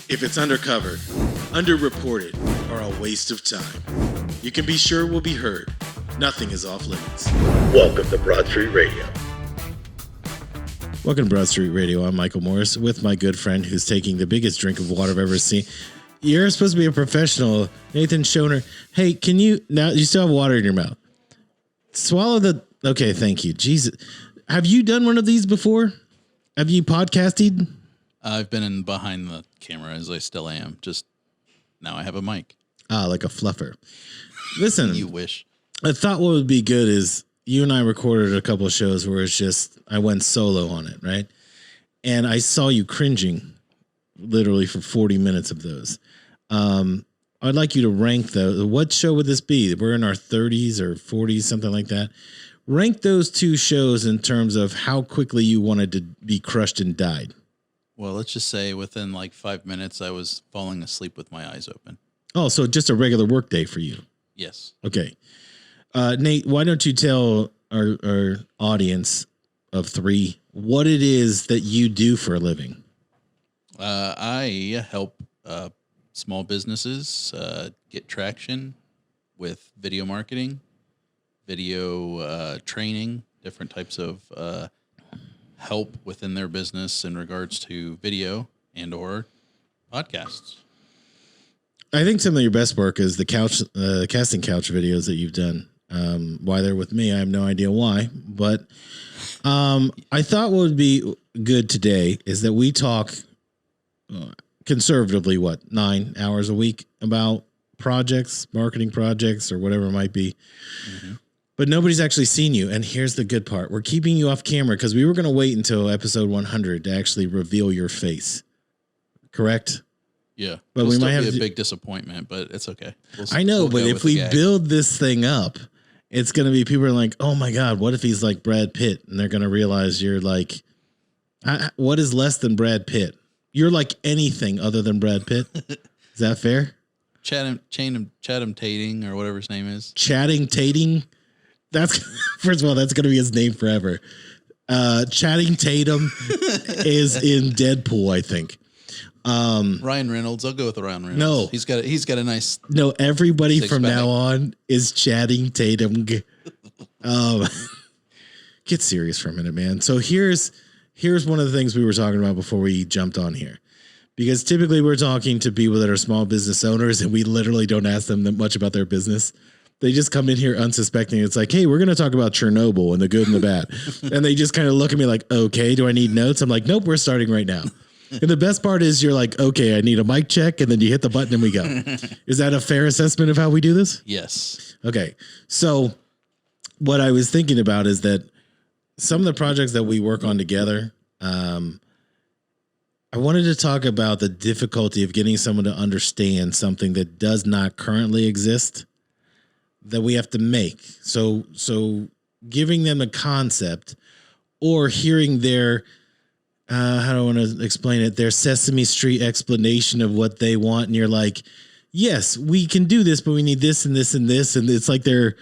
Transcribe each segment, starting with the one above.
If it's undercovered, underreported, or a waste of time, you can be sure we'll be heard. Nothing is off limits. Welcome to Broad Street Radio. Welcome to Broad Street Radio. I'm Michael Morris with my good friend who's taking the biggest drink of water I've ever seen. You're supposed to be a professional, Nathan Schoener. Hey, can you, now you still have water in your mouth. Swallow the, okay, thank you. Jesus. Have you done one of these before? Have you podcasted? I've been in behind the camera as I still am. Just now I have a mic. Ah, like a fluffer. Listen. You wish. I thought what would be good is you and I recorded a couple of shows where it's just, I went solo on it, right? And I saw you cringing literally for 40 minutes of those. I'd like you to rank those. What show would this be? We're in our 30s or 40s, something like that. Rank those two shows in terms of how quickly you wanted to be crushed and died. Well, let's just say within like 5 minutes, I was falling asleep with my eyes open. Oh, so just a regular work day for you. Yes. Okay. Nate, why don't you tell our audience of three what it is that you do for a living? I help small businesses get traction with video marketing, video training, different types of help within their business in regards to video and or podcasts. I think some of your best work is the casting couch videos that you've done. Why they're with me, I have no idea why, but I thought what would be good today is that we talk conservatively, 9 hours a week about projects, marketing projects, or whatever it might be. Mm-hmm. But nobody's actually seen you. And here's the good part. We're keeping you off camera because we were going to wait until episode 100 to actually reveal your face. Correct? Yeah. But we might have a big disappointment, but it's okay. I know, but if we build this thing up, it's going to be people are like, oh my God, what if he's like Brad Pitt? And they're going to realize you're like, what is less than Brad Pitt? You're like anything other than Brad Pitt. Is that fair? Chatham Tating or whatever his name is. Chatting Tating. That's first of all, that's going to be his name forever. Chatting Tatum is in Deadpool, I think. Ryan Reynolds. I'll go with Ryan Reynolds. No, he's got a nice. No, everybody from now on is Chatting Tatum. Get serious for a minute, man. So here's one of the things we were talking about before we jumped on here, because typically we're talking to people that are small business owners, and we literally don't ask them that much about their business. They just come in here unsuspecting. It's like, hey, we're going to talk about Chernobyl and the good and the bad. And they just kind of look at me like, okay, do I need notes? I'm like, nope, we're starting right now. And the best part is you're like, okay, I need a mic check. And then you hit the button and we go. Is that a fair assessment of how we do this? Yes. Okay. So what I was thinking about is that some of the projects that we work on together, I wanted to talk about the difficulty of getting someone to understand something that does not currently exist that we have to make. So giving them a concept or hearing their, how do I want to explain it? Their Sesame Street explanation of what they want. And you're like, yes, we can do this, but we need this and this and this. And it's like their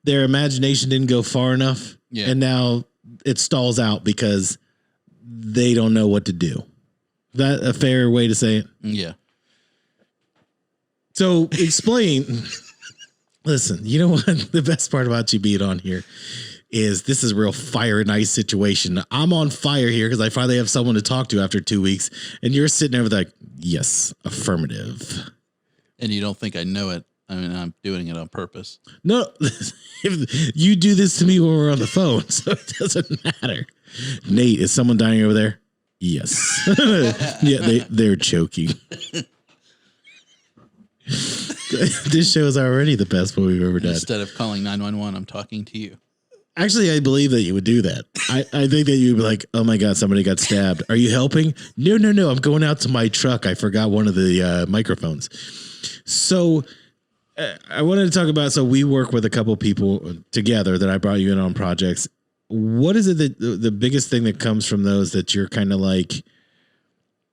imagination didn't go far enough. Yeah. And now it stalls out because they don't know what to do. Is that a fair way to say it? Yeah. So explain. Listen, you know what? The best part about you being on here is this is a real fire and ice situation. I'm on fire here because I finally have someone to talk to after 2 weeks. And you're sitting there with like, yes, affirmative. And you don't think I know it. I mean, I'm doing it on purpose. No, if you do this to me when we're on the phone, so it doesn't matter. Nate, is someone dying over there? Yes. Yeah, they're choking. This show is already the best one we've ever done. Instead of calling 911, I'm talking to you. Actually, I believe that you would do that. I think that you'd be like, oh my God, somebody got stabbed. Are you helping? No. I'm going out to my truck. I forgot one of the microphones. So I wanted to talk about, so we work with a couple people together that I brought you in on projects. What is it that the biggest thing that comes from those that you're kind of like,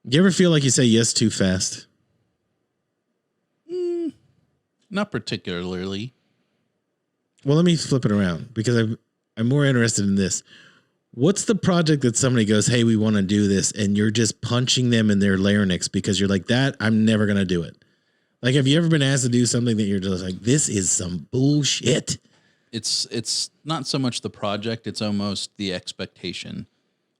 you ever feel like you say yes too fast? Not particularly. Well, let me flip it around because I'm more interested in this. What's the project that somebody goes, hey, we want to do this, and you're just punching them in their larynx because you're like, that, I'm never going to do it. Like, have you ever been asked to do something that you're just like, this is some bullshit? It's not so much the project, it's almost the expectation.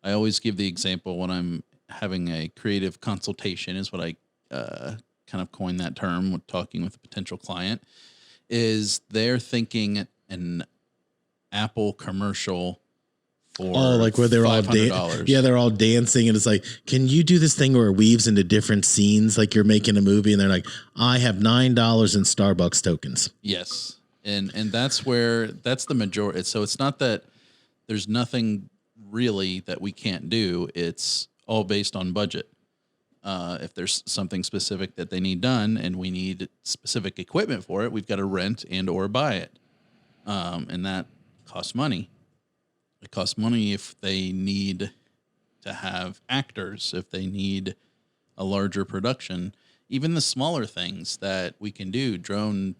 I always give the example when I'm having a creative consultation is what I kind of coined that term with talking with a potential client, is they're thinking an Apple commercial for like where they're all they're all dancing, and it's like, can you do this thing where it weaves into different scenes like you're making a movie, and they're like, I have $9 in Starbucks tokens. Yes. And that's the majority. So it's not that there's nothing really that we can't do. It's all based on budget. If there's something specific that they need done and we need specific equipment for it, we've got to rent and or buy it. And that costs money. It costs money if they need to have actors, if they need a larger production, even the smaller things that we can do, drone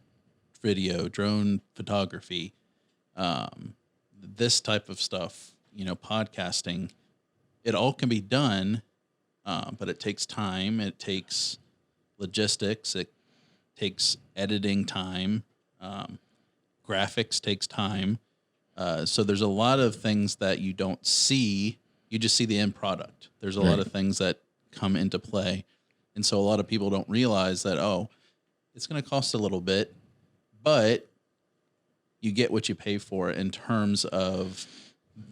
video, drone photography, this type of stuff, podcasting, it all can be done. But it takes time. It takes logistics. It takes editing time. Graphics takes time. So there's a lot of things that you don't see. You just see the end product. There's a lot of things that come into play. And so a lot of people don't realize that, it's going to cost a little bit, but you get what you pay for in terms of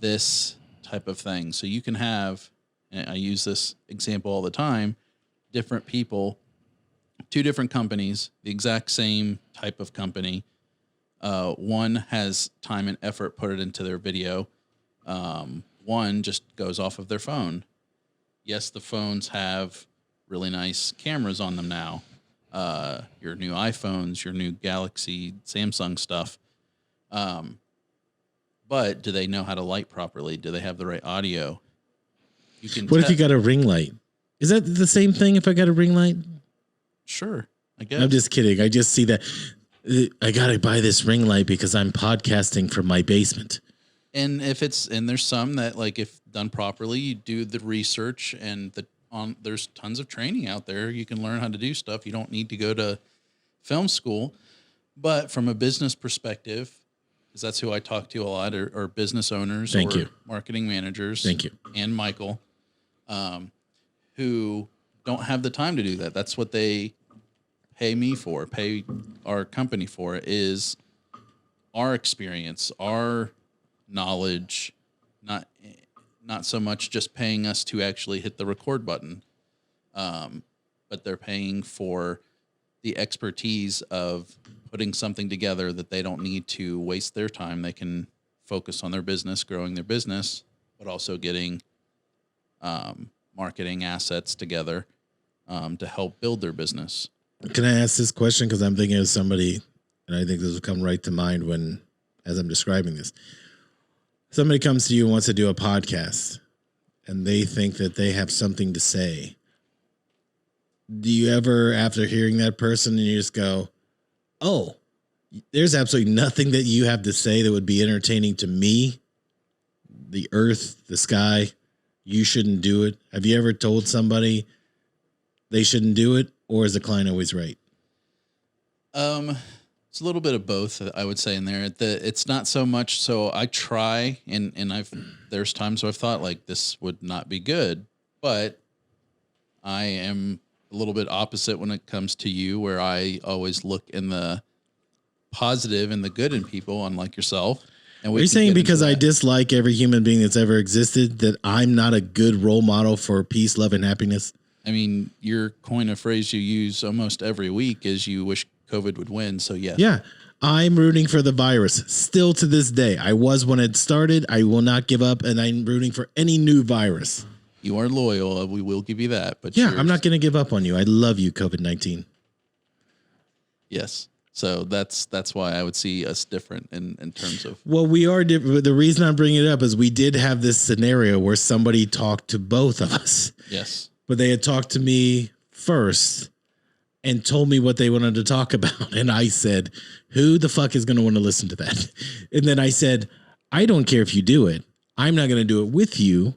this type of thing. So you can have, and I use this example all the time, different people, two different companies, the exact same type of company. One has time and effort put it into their video. One just goes off of their phone. Yes, the phones have really nice cameras on them now. Your new iPhones, your new Galaxy, Samsung stuff. But do they know how to light properly? Do they have the right audio? What if you got a ring light? Is that the same thing if I got a ring light? Sure, I guess. I'm just kidding. I just see that. I got to buy this ring light because I'm podcasting from my basement. And there's some that, like, if done properly, you do the research and there's tons of training out there. You can learn how to do stuff. You don't need to go to film school. But from a business perspective, because that's who I talk to a lot, are business owners, marketing managers. Thank you. And Michael, who don't have the time to do that. That's what they pay our company for, is our experience, our knowledge, not so much just paying us to actually hit the record button, but they're paying for the expertise of putting something together that they don't need to waste their time. They can focus on their business, growing their business, but also getting marketing assets together to help build their business. Can I ask this question? Because I'm thinking of somebody, and I think this will come right to mind as I'm describing this. Somebody comes to you and wants to do a podcast, and they think that they have something to say. Do you ever, after hearing that person, and you just go, oh, there's absolutely nothing that you have to say that would be entertaining to me, the earth, the sky, you shouldn't do it? Have you ever told somebody they shouldn't do it, or is the client always right? It's a little bit of both, I would say, in there. It's not so much. So I try, and there's times where I've thought, like, this would not be good, but I am a little bit opposite when it comes to you, where I always look in the positive and the good in people, unlike yourself. And are you saying because I dislike every human being that's ever existed that I'm not a good role model for peace, love, and happiness? I mean, your coin a phrase you use almost every week is you wish COVID would win. So yes. Yeah. I'm rooting for the virus still to this day. I was when it started. I will not give up, and I'm rooting for any new virus. You are loyal. We will give you that. But yeah, I'm not going to give up on you. I love you, COVID-19. Yes. So that's why I would see us different in terms of. Well, we are different. The reason I'm bringing it up is we did have this scenario where somebody talked to both of us. Yes. But they had talked to me first and told me what they wanted to talk about. And I said, who the fuck is going to want to listen to that? And then I said, I don't care if you do it. I'm not going to do it with you,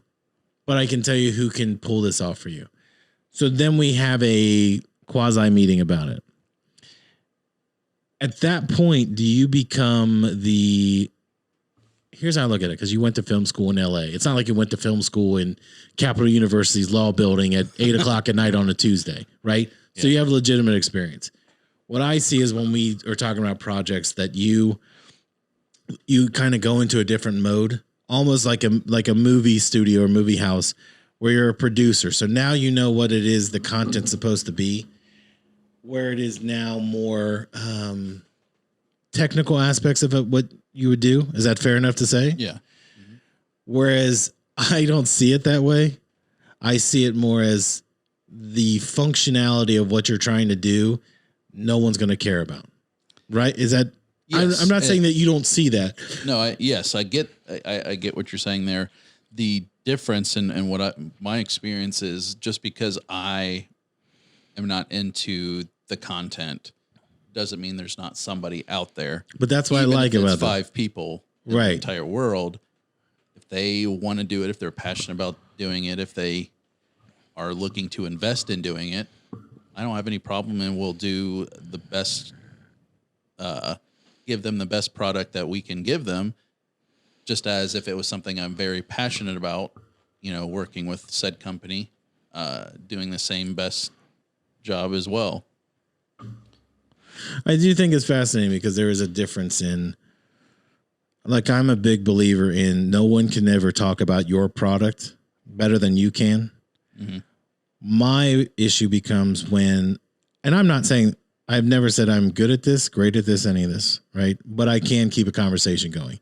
but I can tell you who can pull this off for you. So then we have a quasi meeting about it. At that point, do you become here's how I look at it, because you went to film school in LA. It's not like you went to film school in Capital University's law building at 8:00 at night on a Tuesday, right? Yeah. So you have legitimate experience. What I see is when we are talking about projects that you kind of go into a different mode, almost like a movie studio or movie house where you're a producer. So now you know what it is the content's supposed to be, where it is now more technical aspects of it, what you would do. Is that fair enough to say? Yeah. Mm-hmm. Whereas I don't see it that way. I see it more as the functionality of what you're trying to do. No one's going to care about. Right. Is that, yes. I'm not saying that you don't see that. No, I get what you're saying there. The difference in what my experience is, just because I am not into the content doesn't mean there's not somebody out there. But that's what I like about it. 5 people in the entire world. If they want to do it, if they're passionate about doing it, if they are looking to invest in doing it, I don't have any problem, and we'll do the best, give them the best product that we can give them, just as if it was something I'm very passionate about, working with said company, doing the same best job as well. I do think it's fascinating because there is a difference in, like, I'm a big believer in no one can ever talk about your product better than you can. Mm-hmm. My issue becomes when, and I'm not saying, I've never said I'm good at this, great at this, any of this, right? But I can keep a conversation going.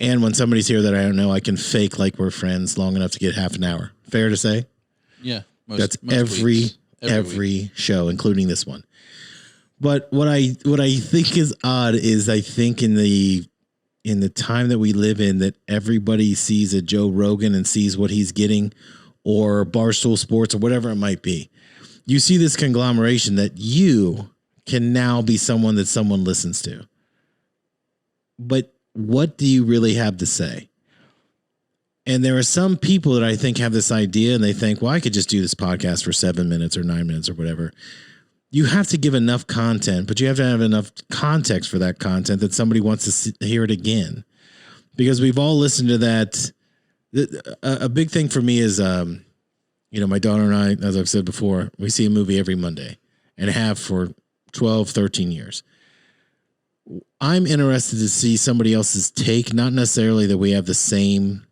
And when somebody's here that I don't know, I can fake like we're friends long enough to get half an hour. Fair to say? Yeah. That's every show, including this one. But what I think is odd is I think in the time that we live in, that everybody sees a Joe Rogan and sees what he's getting, or Barstool Sports or whatever it might be. You see this conglomeration that you can now be someone that someone listens to. But what do you really have to say? And there are some people that I think have this idea and they think, well, I could just do this podcast for 7 minutes or 9 minutes or whatever. You have to give enough content, but you have to have enough context for that content that somebody wants to hear it again. Because we've all listened to that. A big thing for me is, my daughter and I, as I've said before, we see a movie every Monday and have for 12, 13 years. I'm interested to see somebody else's take, not necessarily that we have the same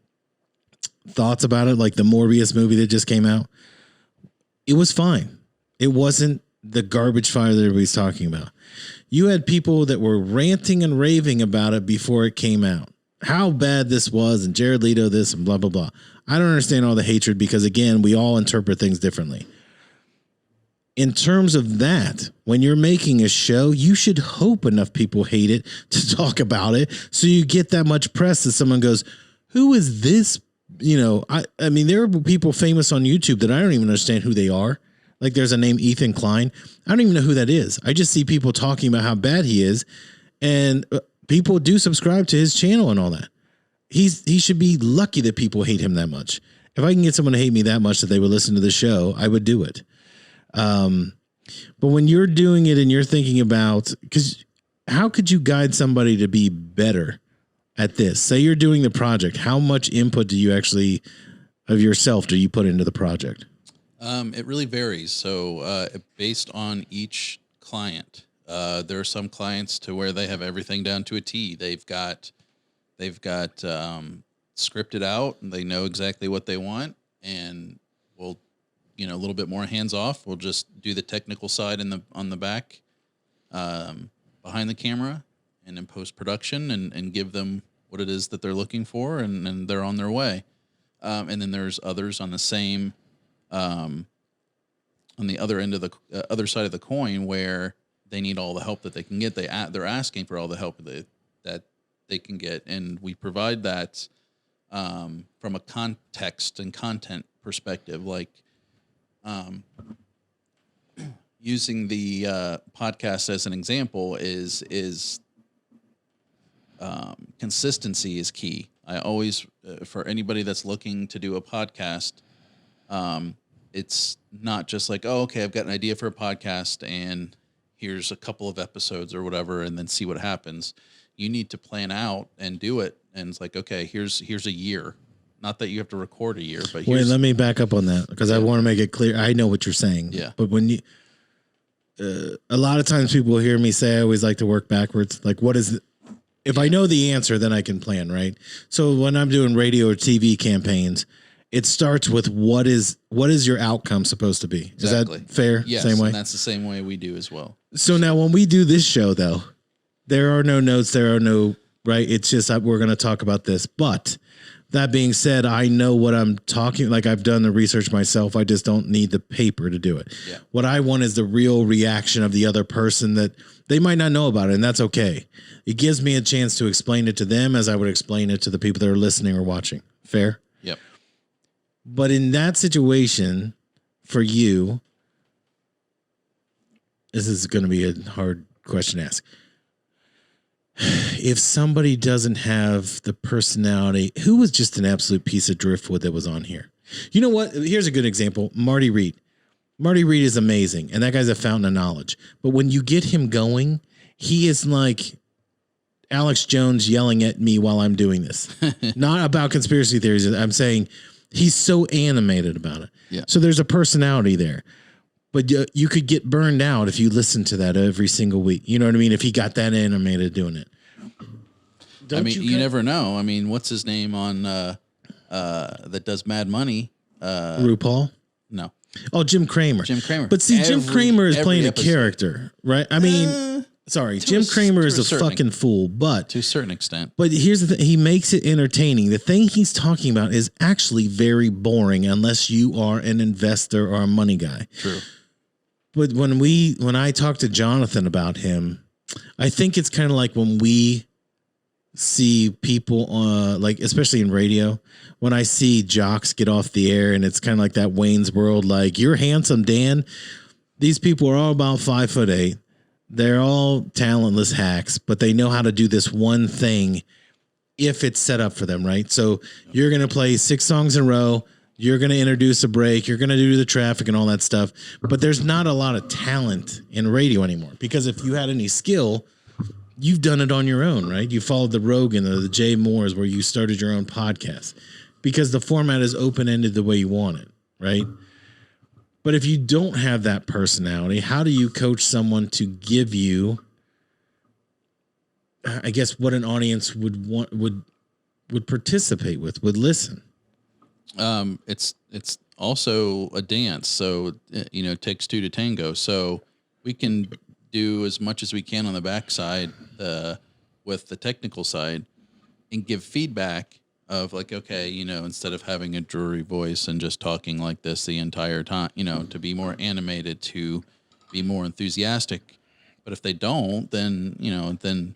thoughts about it, like the Morbius movie that just came out. It was fine. It wasn't the garbage fire that everybody's talking about. You had people that were ranting and raving about it before it came out. How bad this was, and Jared Leto this, and blah, blah, blah. I don't understand all the hatred because, again, we all interpret things differently. In terms of that, when you're making a show, you should hope enough people hate it to talk about it so you get that much press that someone goes, who is this? I mean, there are people famous on YouTube that I don't even understand who they are. Like, there's a name, Ethan Klein. I don't even know who that is. I just see people talking about how bad he is, and people do subscribe to his channel and all that. He should be lucky that people hate him that much. If I can get someone to hate me that much that they would listen to the show, I would do it. But when you're doing it and you're thinking about, because how could you guide somebody to be better at this? Say you're doing the project. How much input do you actually of yourself do you put into the project? It really varies. So based on each client, there are some clients to where they have everything down to a T. They've got scripted out, and they know exactly what they want, and we'll, a little bit more hands off. We'll just do the technical side on the back, behind the camera, and in post production, and give them what it is that they're looking for, and they're on their way. And then there's others on the same, on the other end of the other side of the coin, where they need all the help that they can get. They're asking for all the help that they can get, and we provide that from a context and content perspective. Like, using the podcast as an example is consistency is key. I always, for anybody that's looking to do a podcast, it's not just like, oh, okay, I've got an idea for a podcast and here's a couple of episodes or whatever, and then see what happens. You need to plan out and do it. And it's like, okay, here's a year. Not that you have to record a year, but wait, let me back up on that because I want to make it clear. I know what you're saying. Yeah. But when you, a lot of times people will hear me say, I always like to work backwards. Like, what is, if I know the answer, then I can plan, right? So when I'm doing radio or TV campaigns, it starts with what is your outcome supposed to be? Exactly. Is that fair? Yes, Same way? and that's the same way we do as well. So now when we do this show, though, there are no notes, there are no, right? It's just we're going to talk about this. But that being said, I know what I'm talking, like I've done the research myself. I just don't need the paper to do it. Yeah. What I want is the real reaction of the other person that they might not know about it, and that's okay. It gives me a chance to explain it to them as I would explain it to the people that are listening or watching. Fair? Yep. But in that situation, for you, this is going to be a hard question to ask. If somebody doesn't have the personality, who was just an absolute piece of driftwood that was on here? You know what? Here's a good example. Marty Reed. Marty Reed is amazing, and that guy's a fountain of knowledge. But when you get him going, he is like Alex Jones yelling at me while I'm doing this. Not about conspiracy theories. I'm saying he's so animated about it. Yeah. So there's a personality there. But you could get burned out if you listen to that every single week. You know what I mean? If he got that animated doing it. I mean, you never know. I mean, what's his name on that does Mad Money? RuPaul? No. Oh, Jim Cramer. Jim Cramer. But see, Jim Cramer is playing episode. a character, right? I mean, sorry, Jim Cramer is a fucking fool, but to a certain extent. But here's the thing: he makes it entertaining. The thing he's talking about is actually very boring unless you are an investor or a money guy. True. But when I talk to Jonathan about him, I think it's kind of like when we see people like especially in radio, when I see jocks get off the air and it's kind of like that Wayne's World, like, you're handsome, Dan. These people are all about 5'8". They're all talentless hacks, but they know how to do this one thing if it's set up for them, right? So you're going to play 6 songs in a row. You're going to introduce a break. You're going to do the traffic and all that stuff. But there's not a lot of talent in radio anymore, because if you had any skill, you've done it on your own, right? You followed the Rogan or the Jay Moores where you started your own podcast because the format is open-ended the way you want it, right? But if you don't have that personality, how do you coach someone to give you, I guess, what an audience would want, would participate with, would listen? It's also a dance. So, it takes 2 to tango. So we can do as much as we can on the backside, with the technical side, and give feedback of like, okay, instead of having a dreary voice and just talking like this the entire time, to be more animated, to be more enthusiastic. But if they don't, then, then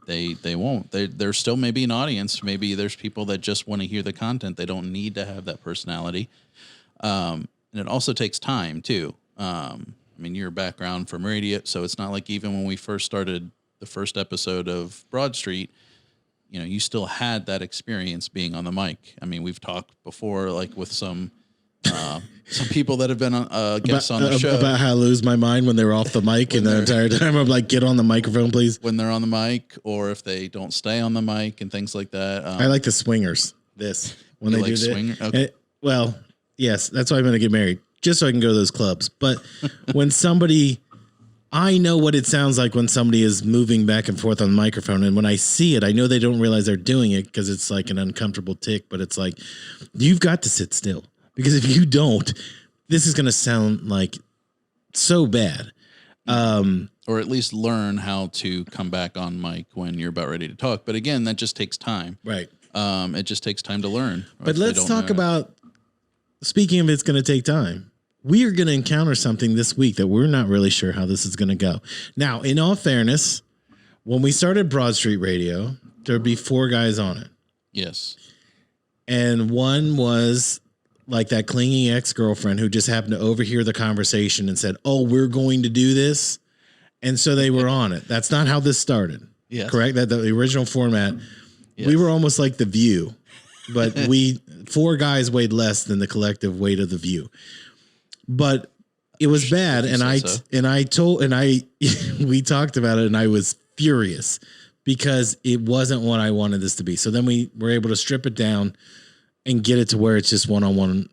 they won't. There's still maybe an audience. Maybe there's people that just want to hear the content. They don't need to have that personality. And it also takes time too. I mean, your background from radio, so it's not like even when we first started the first episode of Broad Street, you still had that experience being on the mic. I mean, we've talked before, like with some people that have been guests on the show about how I lose my mind when they were off the mic, and the entire time I'm like, get on the microphone, please. When they're on the mic, or if they don't stay on the mic and things like that. I like the swingers. When they like do swinger? that. Okay. Well, yes, that's why I'm going to get married, just so I can go to those clubs. But when somebody, I know what it sounds like when somebody is moving back and forth on the microphone. And when I see it, I know they don't realize they're doing it because it's like an uncomfortable tick, but it's like, you've got to sit still, because if you don't, this is going to sound like so bad. Or at least learn how to come back on mic when you're about ready to talk. But again, that just takes time. Right. It just takes time to learn. But let's talk about, speaking of it's going to take time, we are going to encounter something this week that we're not really sure how this is going to go. Now, in all fairness, when we started Broad Street Radio, there'd be 4 guys on it. Yes. And one was like that clingy ex-girlfriend who just happened to overhear the conversation and said, oh, we're going to do this. And so they were on it. That's not how this started. Yes. Correct? That the original format, We were almost like The View, but four guys weighed less than the collective weight of The View. But it was bad, and we talked about it, and I was furious because it wasn't what I wanted this to be. So then we were able to strip it down and get it to where it's just one-on-one,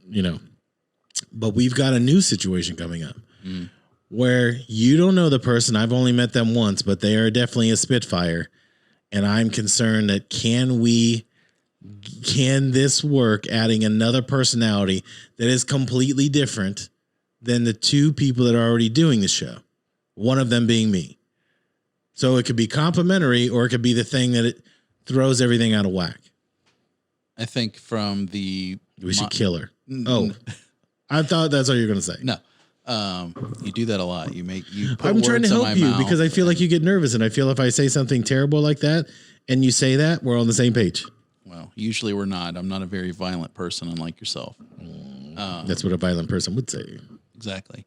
But we've got a new situation coming up where you don't know the person. I've only met them once, but they are definitely a Spitfire. And I'm concerned that can this work adding another personality that is completely different than the two people that are already doing the show? One of them being me. So it could be complimentary, or it could be the thing that it throws everything out of whack. I think we should kill her. Oh, I thought that's what you were going to say. No. You do that a lot. I'm trying to help you because I feel like you get nervous, and I feel if I say something terrible like that and you say that, we're on the same page. Well, usually we're not. I'm not a very violent person, unlike yourself. That's what a violent person would say. Exactly.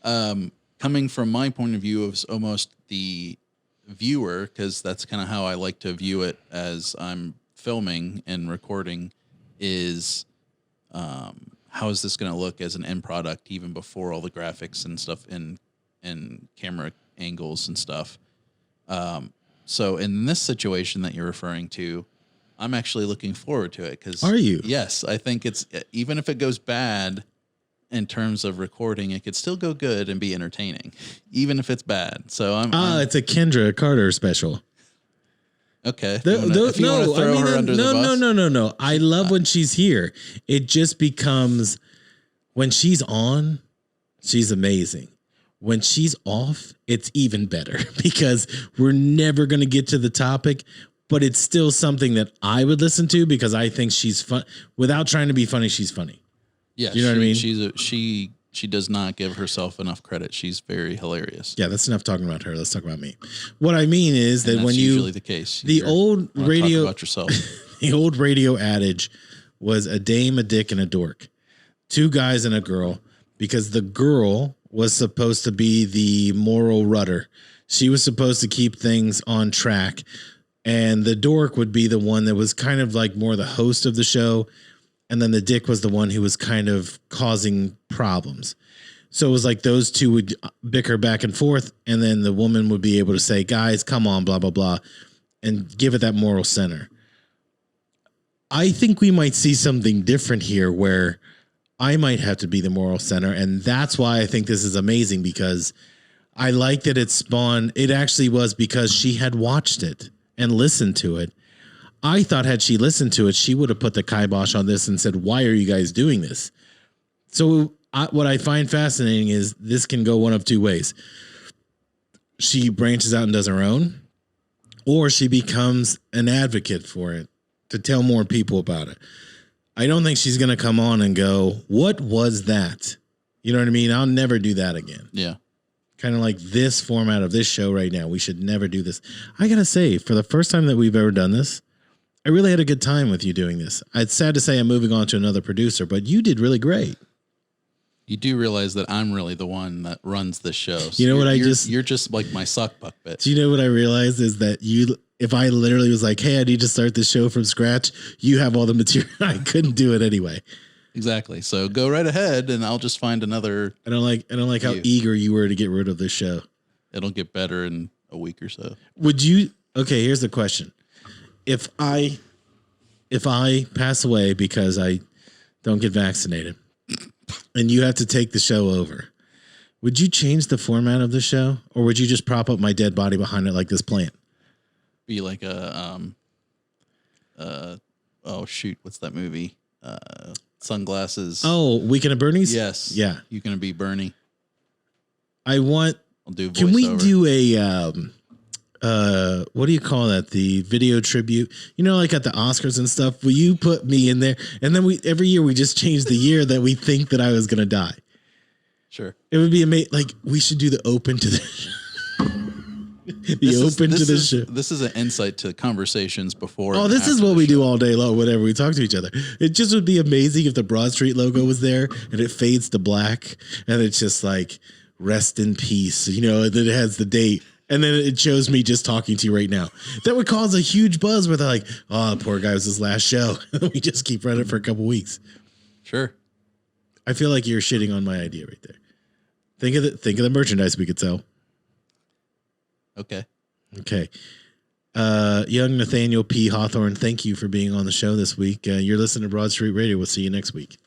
Coming from my point of view of almost the viewer, because that's kind of how I like to view it as I'm filming and recording, is how is this going to look as an end product even before all the graphics and stuff and camera angles and stuff. So in this situation that you're referring to, I'm actually looking forward to it. Are you? Yes, I think it's, even if it goes bad in terms of recording, it could still go good and be entertaining, even if it's bad. So it's a Kendra Carter special. Okay. If you want to throw her under the bus? No. I love when she's here. It just becomes, when she's on, she's amazing. When she's off, it's even better because we're never going to get to the topic, but it's still something that I would listen to because I think she's fun. Without trying to be funny, she's funny. Yeah. You know what I mean? She does not give herself enough credit. She's very hilarious. Yeah, that's enough talking about her. Let's talk about me. What I mean is that when usually the case. The old radio talk about yourself. The old radio adage was a dame, a dick, and a dork. Two guys and a girl, because the girl was supposed to be the moral rudder. She was supposed to keep things on track. And the dork would be the one that was kind of like more the host of the show. And then the dick was the one who was kind of causing problems. So it was like those two would bicker back and forth. And then the woman would be able to say, guys, come on, blah, blah, blah, and give it that moral center. I think we might see something different here where I might have to be the moral center. And that's why I think this is amazing, because I like that it spawned. It actually was because she had watched it and listened to it. I thought had she listened to it, she would have put the kibosh on this and said, why are you guys doing this? So what I find fascinating is this can go one of two ways. She branches out and does her own, or she becomes an advocate for it to tell more people about it. I don't think she's going to come on and go, what was that? You know what I mean? I'll never do that again. Yeah. Kind of like this format of this show right now. We should never do this. I got to say, for the first time that we've ever done this, I really had a good time with you doing this. It's sad to say I'm moving on to another producer, but you did really great. You do realize that I'm really the one that runs the show. So you know what you're just like my sock puppet. Do you know what I realized is that if I literally was like, hey, I need to start this show from scratch, you have all the material. I couldn't do it anyway. Exactly. So go right ahead and I'll just find another. I don't like how eager you were to get rid of this show. It'll get better in a week or so. Would you? Okay, here's the question. If I pass away because I don't get vaccinated and you have to take the show over, would you change the format of the show, or would you just prop up my dead body behind it like this plant? Be like a oh shoot, what's that movie? Sunglasses. Oh, Weekend at Bernie's? Yes. Yeah. You're gonna be Bernie. I'll do voiceover. Can we do a what do you call that? The video tribute, like at the Oscars and stuff. Will you put me in there? And then every year we just change the year that we think that I was going to die. Sure. It would be amazing. Like, we should do the open to the show. Show. This is an insight to conversations before. Oh, this is what we do all day long whenever we talk to each other. It just would be amazing if the Broad Street logo was there and it fades to black and it's just like, rest in peace. And then it has the date. And then it shows me just talking to you right now. That would cause a huge buzz where they're like, oh, the poor guy was his last show. We just keep running for a couple weeks. Sure. I feel like you're shitting on my idea right there. Think of the merchandise we could sell. Okay. Okay. Young Nathaniel P. Hawthorne, thank you for being on the show this week. You're listening to Broad Street Radio. We'll see you next week.